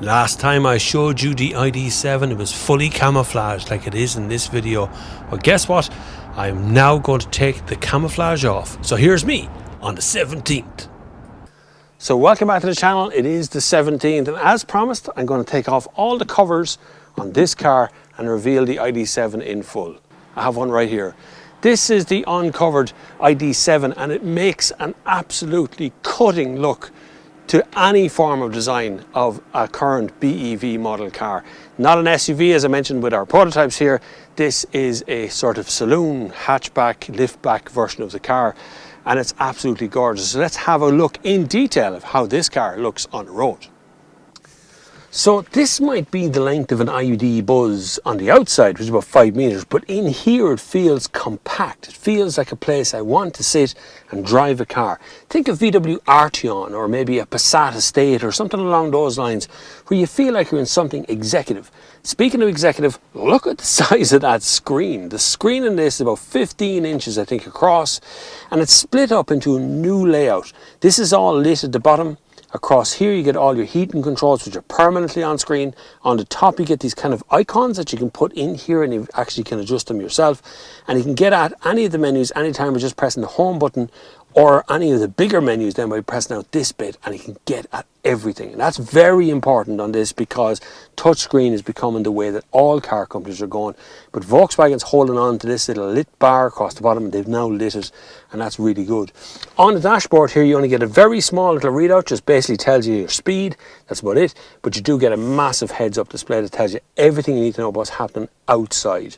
Last time I showed you the ID.7, it was fully camouflaged like it is in this video. Well, guess what? I'm now going to take the camouflage off. So here's me on the 17th. So welcome back to the channel. It is the 17th, and as promised, I'm going to take off all the covers on this car and reveal the ID.7 in full. I have one right here. This is the uncovered ID.7, and it makes an absolutely cutting look to any form of design of a current BEV model car. Not an SUV, as I mentioned with our prototypes here. This is a sort of saloon hatchback, liftback version of the car, and it's absolutely gorgeous. So let's have a look in detail of how this car looks on the road. So this might be the length of an IUD Buzz on the outside, which is about 5 meters, but in here it feels compact. It feels like a place I want to sit and drive a car. Think of VW Arteon or maybe a Passat Estate or something along those lines, where you feel like you're in something executive. Speaking of executive, look at the size of that screen. The screen in this is about 15 inches, I think, across, and it's split up into a new layout. This is all lit at the bottom. Across here you get all your heating controls, which are permanently on screen. On the top you get these kind of icons that you can put in here, and you actually can adjust them yourself, and you can get at any of the menus anytime by just pressing the home button, or any of the bigger menus then by pressing out this bit, and you can get at everything. And that's very important on this, because touchscreen is becoming the way that all car companies are going. But Volkswagen's holding on to this little lit bar across the bottom, and they've now lit it, and that's really good. On the dashboard here you only get a very small little readout, just basically tells you your speed. That's about it. But you do get a massive heads-up display that tells you everything you need to know about what's happening outside.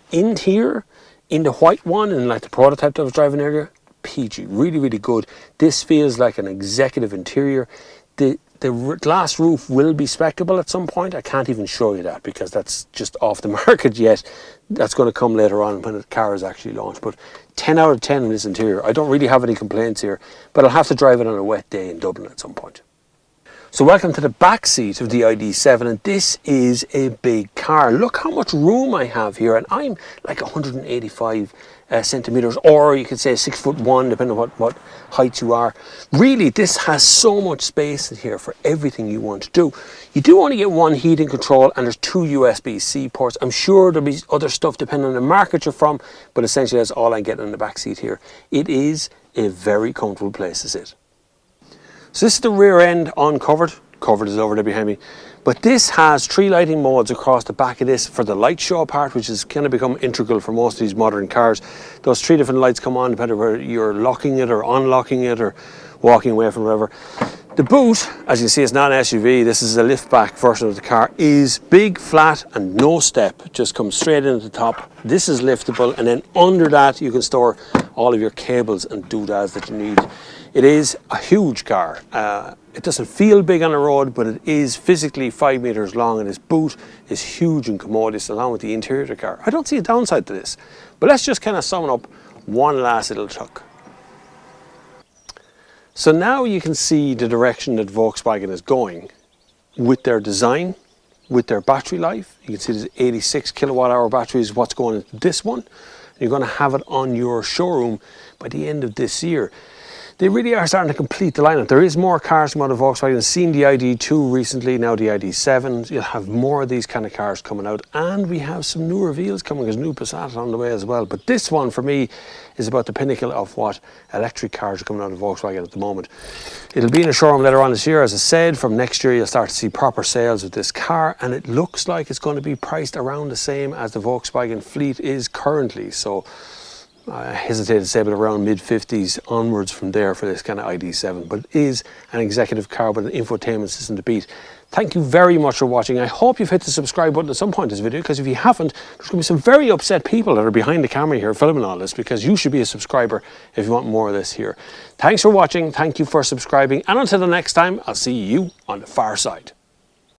In here, in the white one, and like the prototype that I was driving earlier, PG, really good. This feels like an executive interior. The glass roof will be specable at some point. I can't even show you that because that's just off the market yet. That's going to come later on when the car is actually launched. But 10 out of 10 in this interior. I don't really have any complaints here, but I'll have to drive it on a wet day in Dublin at some point. So welcome to the back seat of the ID.7, and this is a big car. Look how much room I have here, and I'm like 185 centimeters, or you could say 6'1", depending on what height you are. Really, this has so much space in here for everything you want to do. You do only get one heating control, and there's 2 USB-C ports. I'm sure there'll be other stuff depending on the market you're from, but essentially that's all I'm getting in the back seat here. It is a very comfortable place to sit. So this is the rear end uncovered. Covered is over there behind me. But this has 3 lighting modes across the back of this for the light show part, which is kind of become integral for most of these modern cars. Those 3 different lights come on depending on whether you're locking it or unlocking it or walking away from wherever. The boot, as you can see, is not an SUV. This is a liftback version of the car. Is big, flat, and no step. It just comes straight in at the top. This is liftable, and then under that you can store all of your cables and doodads that you need. It is a huge car. It doesn't feel big on the road, but it is physically 5 meters long, and this boot is huge and commodious along with the interior of the car. I don't see a downside to this, but let's just kind of sum up one last little chunk. So now you can see the direction that Volkswagen is going with their design, with their battery life. You can see there's 86 kilowatt hour battery is what's going into this one. You're going to have it on your showroom by the end of this year. They really are starting to complete the lineup. There is more cars from out of Volkswagen. I've seen the ID.2 recently, now the ID.7. You'll have more of these kind of cars coming out. And we have some new reveals coming. There's a new Passat on the way as well. But this one, for me, is about the pinnacle of what electric cars are coming out of Volkswagen at the moment. It'll be in a showroom later on this year. As I said, from next year, you'll start to see proper sales with this car. And it looks like it's going to be priced around the same as the Volkswagen fleet is currently. So I hesitate to say, but around mid-50s onwards from there for this kind of ID.7. But it is an executive car with an infotainment system to beat. Thank you very much for watching. I hope you've hit the subscribe button at some point in this video, because if you haven't, there's going to be some very upset people that are behind the camera here filming all this, because you should be a subscriber if you want more of this here. Thanks for watching. Thank you for subscribing. And until the next time, I'll see you on the far side.